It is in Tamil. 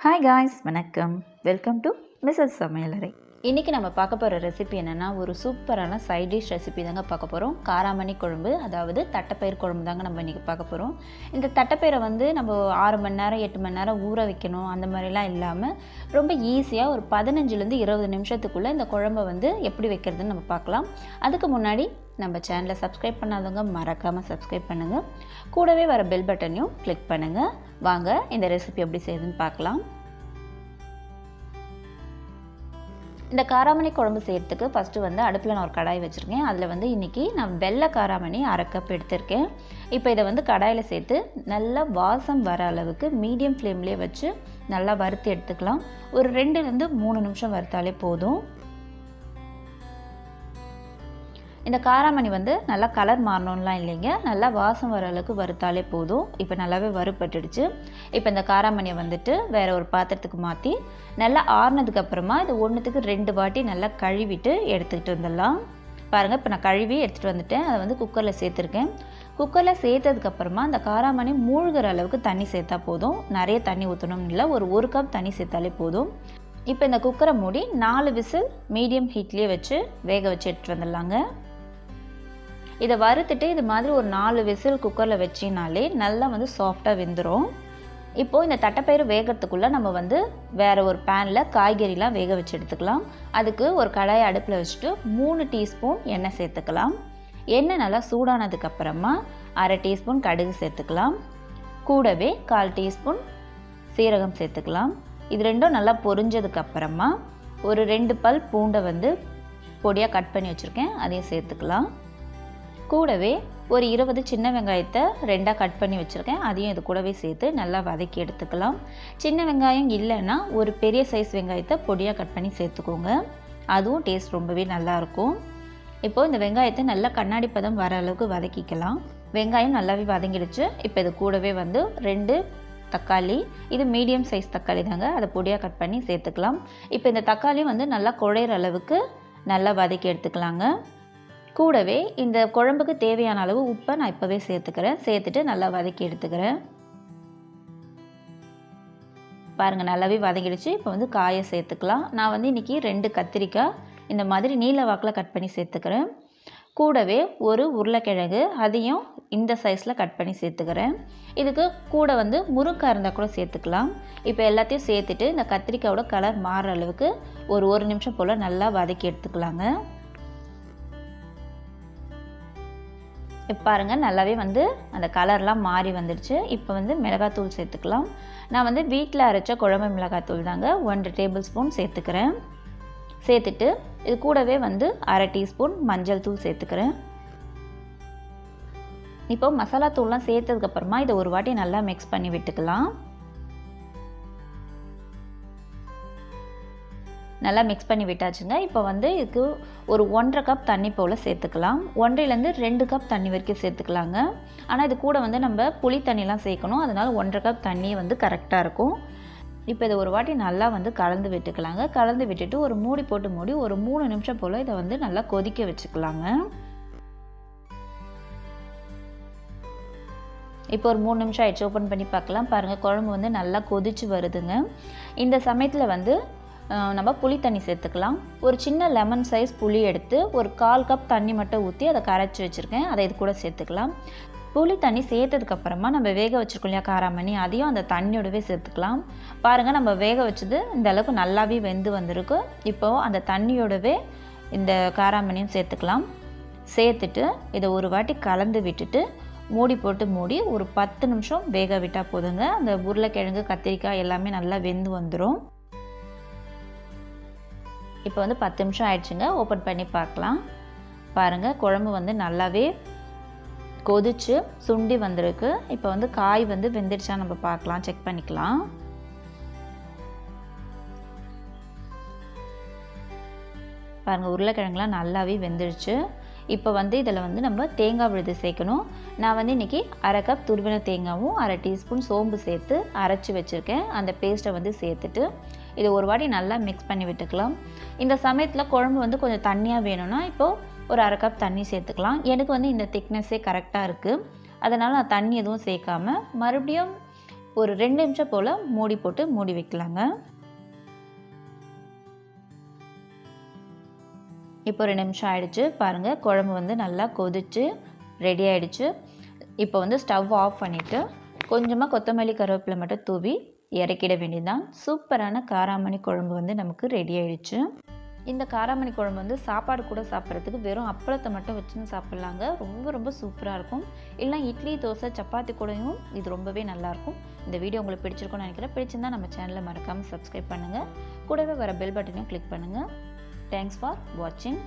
ஹாய் காய்ஸ், வணக்கம். Welcome to MrsSamalayarai. இன்றைக்கி நம்ம பார்க்க போகிற ரெசிபி என்னென்னா, ஒரு சூப்பரான சைட் டிஷ் ரெசிபி தாங்க பார்க்க போகிறோம். காராமணி குழம்பு, அதாவது தட்டைப்பயிறு குழம்பு தாங்க நம்ம இன்றைக்கி பார்க்க போகிறோம். இந்த தட்டைப்பயிரை நம்ம 6 மணி நேரம் 8 மணி நேரம் ஊற வைக்கணும் அந்த மாதிரிலாம் இல்லாமல் ரொம்ப ஈஸியாக ஒரு 15லேருந்து 20 நிமிஷத்துக்குள்ளே இந்த குழம்பை எப்படி வைக்கிறதுன்னு நம்ம பார்க்கலாம். அதுக்கு முன்னாடி நம்ம சேனலை சப்ஸ்கிரைப் பண்ணாதவங்க மறக்காமல் சப்ஸ்கிரைப் பண்ணுங்கள். கூடவே வர பெல் பட்டனையும் கிளிக் பண்ணுங்கள். வாங்க இந்த ரெசிபி எப்படி செய்யுதுன்னு பார்க்கலாம். இந்த காராமணி குழம்பு செய்கிறதுக்கு ஃபஸ்ட்டு அடுப்பில் நான் ஒரு கடாய் வச்சுருக்கேன். அதில் இன்றைக்கி நான் வெள்ளை காராமணி 1/2 கப் எடுத்திருக்கேன். இப்போ இதை கடாயில் சேர்த்து நல்லா வாசம் வர அளவுக்கு மீடியம் ஃப்ளேம்லேயே வச்சு நல்லா வறுத்து எடுத்துக்கலாம். ஒரு 2லேருந்து 3 நிமிஷம் வறுத்தாலே போதும். இந்த காராமணி நல்லா கலர் மாறணும்லாம் இல்லைங்க, நல்லா வாசம் வர அளவுக்கு வறுத்தாலே போதும். இப்போ நல்லாவே வறுப்பட்டுடுச்சு. இப்போ இந்த காராமணியை வேறு ஒரு பாத்திரத்துக்கு மாற்றி நல்லா ஆறுனதுக்கப்புறமா இது 1க்கு 2 வாட்டி நல்லா கழுவிட்டு எடுத்துக்கிட்டு வந்துடலாம். பாருங்கள், இப்போ நான் கழுவி எடுத்துகிட்டு வந்துட்டேன். அதை குக்கரில் சேர்த்துருக்கேன். குக்கரில் சேர்த்ததுக்கப்புறமா அந்த காராமணி மூழ்கிற அளவுக்கு தண்ணி சேர்த்தா போதும். நிறைய தண்ணி ஊற்றணும்னு இல்லை, ஒரு கப் தண்ணி சேர்த்தாலே போதும். இப்போ இந்த குக்கரை மூடி 4 விசில் மீடியம் ஹீட்லேயே வச்சு வேக வச்சு எடுத்துகிட்டு வந்துடலாங்க. இதை வறுத்துட்டு இது மாதிரி ஒரு 4 விசில் குக்கரில் வச்சினாலே நல்லா சாஃப்டாக வெந்துடும். இப்போது இந்த தட்டைப்பயிறு வேகிறதுக்குள்ளே நம்ம வேறு ஒரு பேனில் காய்கறிலாம் வேக வச்சு எடுத்துக்கலாம். அதுக்கு ஒரு கடாயை அடுப்பில் வச்சுட்டு 3 டீஸ்பூன் எண்ணெய் சேர்த்துக்கலாம். எண்ணெய் நல்லா சூடானதுக்கப்புறமா 1/2 டீஸ்பூன் கடுகு சேர்த்துக்கலாம். கூடவே 1/4 டீஸ்பூன் சீரகம் சேர்த்துக்கலாம். இது ரெண்டும் நல்லா பொரிஞ்சதுக்கப்புறமா ஒரு 2 பல் பூண்டை பொடியாக கட் பண்ணி வச்சுருக்கேன், அதையும் சேர்த்துக்கலாம். கூடவே ஒரு 20 சின்ன வெங்காயத்தை 2ஆக கட் பண்ணி வச்சுருக்கேன், அதையும் இது கூடவே சேர்த்து நல்லா வதக்கி எடுத்துக்கலாம். சின்ன வெங்காயம் இல்லைன்னா ஒரு பெரிய சைஸ் வெங்காயத்தை பொடியாக கட் பண்ணி சேர்த்துக்கோங்க, அதுவும் டேஸ்ட் ரொம்பவே நல்லாயிருக்கும். இப்போது இந்த வெங்காயத்தை நல்லா கண்ணாடி பதம் வர அளவுக்கு வதக்கிக்கலாம். வெங்காயம் நல்லாவே வதங்கிடுச்சு. இப்போ இது கூடவே 2 தக்காளி, இது மீடியம் சைஸ் தக்காளி தாங்க, அதை பொடியாக கட் பண்ணி சேர்த்துக்கலாம். இப்போ இந்த தக்காளி நல்லா குழையிற அளவுக்கு நல்லா வதக்கி எடுத்துக்கலாங்க. கூடவே இந்த குழம்புக்கு தேவையான அளவு உப்பை நான் இப்போவே சேர்த்துட்டு நல்லா வதக்கி எடுத்துக்கிறேன். பாருங்கள், நல்லாவே வதங்கிடுச்சு. இப்போ காயை சேர்த்துக்கலாம். நான் இன்றைக்கி 2 கத்திரிக்காய் இந்த மாதிரி நீல வாக்கில் கட் பண்ணி சேர்த்துக்கிறேன். கூடவே ஒரு உருளைக்கிழங்கு, அதையும் இந்த சைஸில் கட் பண்ணி சேர்த்துக்கிறேன். இதுக்கு கூட முருங்கைக்காய் இருந்தால் கூட சேர்த்துக்கலாம். இப்போ எல்லாத்தையும் சேர்த்துட்டு இந்த கத்திரிக்காயோட கலர் மாறுற அளவுக்கு ஒரு நிமிஷம் போல் நல்லா வதக்கி எடுத்துக்கலாங்க. இப்போ பாருங்கள், நல்லாவே அந்த கலர்லாம் மாறி வந்துடுச்சு. இப்போ மிளகாத்தூள் சேர்த்துக்கலாம். நான் வீட்டில் அரைச்ச குழம்பு மிளகாத்தூள் தாங்க 1 டேபிள் ஸ்பூன் சேர்த்துக்கிறேன். சேர்த்துட்டு இது கூடவே 1/2 டீஸ்பூன் மஞ்சள் தூள் சேர்த்துக்கிறேன். இப்போ மசாலா தூள்லாம் சேர்த்ததுக்கப்புறமா இதை ஒரு வாட்டி நல்லா மிக்ஸ் பண்ணி விட்டுக்கலாம். நல்லா மிக்ஸ் பண்ணி விட்டாச்சுங்க. இப்போ இதுக்கு ஒரு 1.5 கப் தண்ணி போல் சேர்த்துக்கலாம். 1.5லேருந்து 2 கப் தண்ணி வரைக்கும் சேர்த்துக்கலாங்க. ஆனால் இது கூட நம்ம புளி தண்ணிலாம் சேர்க்கணும், அதனால் 1.5 கப் தண்ணி கரெக்டாக இருக்கும். இப்போ இதை ஒரு வாட்டி நல்லா கலந்து விட்டுக்கலாங்க. கலந்து விட்டுட்டு ஒரு மூடி போட்டு மூடி ஒரு 3 நிமிஷம் போல் இதை நல்லா கொதிக்க வச்சுக்கலாங்க. இப்போ ஒரு 3 நிமிஷம் ஆயிடுச்சு. ஓப்பன் பண்ணி பார்க்கலாம். பாருங்கள், குழம்பு நல்லா கொதிச்சு வருதுங்க. இந்த சமயத்தில் நம்ம புளி தண்ணி சேர்த்துக்கலாம். ஒரு சின்ன லெமன் சைஸ் புளி எடுத்து ஒரு 1/4 கப் தண்ணி மட்டும் ஊற்றி அதை கரைச்சி வச்சுருக்கேன், அதை இது கூட சேர்த்துக்கலாம். புளி தண்ணி சேர்த்ததுக்கப்புறமா நம்ம வேக வச்சுருக்கோம் இல்லையா காராமணி, அதையும் அந்த தண்ணியோடவே சேர்த்துக்கலாம். பாருங்கள், நம்ம வேக வச்சது இந்த அளவுக்கு நல்லாவே வெந்து வந்திருக்கு. இப்போது அந்த தண்ணியோடவே இந்த காராமணியும் சேர்த்துக்கலாம். சேர்த்துட்டு இதை ஒரு வாட்டி கலந்து விட்டுட்டு மூடி போட்டு மூடி ஒரு 10 நிமிஷம் வேக விட்டால் போதுங்க. அந்த உருளைக்கிழங்கு கத்திரிக்காய் எல்லாமே நல்லா வெந்து வந்துடும். இப்போ 10 நிமிஷம் ஆயிடுச்சுங்க. ஓப்பன் பண்ணி பார்க்கலாம். பாருங்கள், குழம்பு நல்லாவே கொதிச்சு சுண்டி வந்திருக்கு. இப்போ காய் வெந்துடுச்சா நம்ம பார்க்கலாம், செக் பண்ணிக்கலாம். பாருங்கள், உருளைக்கிழங்குலாம் நல்லாவே வெந்துடுச்சு. இப்போ இதில் நம்ம தேங்காய் விழுது சேர்க்கணும். நான் இன்றைக்கி 1/2 கப் துருவின தேங்காயும் 1/2 டீஸ்பூன் சோம்பு சேர்த்து அரைச்சி வச்சுருக்கேன். அந்த பேஸ்ட்டை சேர்த்துட்டு இதை ஒரு வாட்டி நல்லா மிக்ஸ் பண்ணி விட்டுக்கலாம். இந்த சமயத்தில் குழம்பு கொஞ்சம் தண்ணியாக வேணும்னா இப்போது ஒரு 1/2 கப் தண்ணி சேர்த்துக்கலாம். எனக்கு இந்த திக்னஸ்ஸே கரெக்டாக இருக்குது, அதனால் நான் தண்ணி எதுவும் சேர்க்காமல் மறுபடியும் ஒரு 2 நிமிஷம் போல் மூடி போட்டு மூடி வைக்கலாங்க. இப்போ 2 நிமிஷம் ஆயிடுச்சு பாருங்கள். குழம்பு வந்து நல்லா கொதிச்சு ரெடி ஆகிடுச்சு. இப்போ வந்து ஸ்டவ் ஆஃப் பண்ணிவிட்டு கொஞ்சமாக கொத்தமல்லி கருவேப்பிலை மட்டும் தூவி இறக்கிட வேண்டியதுதான். சூப்பரான காராமணி குழம்பு வந்து நமக்கு ரெடி ஆகிடுச்சு. இந்த காராமணி குழம்பு வந்து சாப்பாடு கூட சாப்பிட்றதுக்கு வெறும் அப்பளத்தை மட்டும் வச்சுன்னு சாப்பிட்லாங்க. ரொம்ப ரொம்ப சூப்பராக இருக்கும். இல்லை இட்லி தோசை சப்பாத்தி கூடயும் இது ரொம்பவே நல்லாயிருக்கும். இந்த வீடியோ உங்களுக்கு பிடிச்சிருக்கும்னு நினைக்கிறேன். பிடிச்சிருந்தால் நம்ம சேனலை மறக்காமல் சப்ஸ்கிரைப் பண்ணுங்கள். கூடவே வர பெல் பட்டனையும் கிளிக் பண்ணுங்கள். தேங்க்ஸ் ஃபார் வாட்சிங்.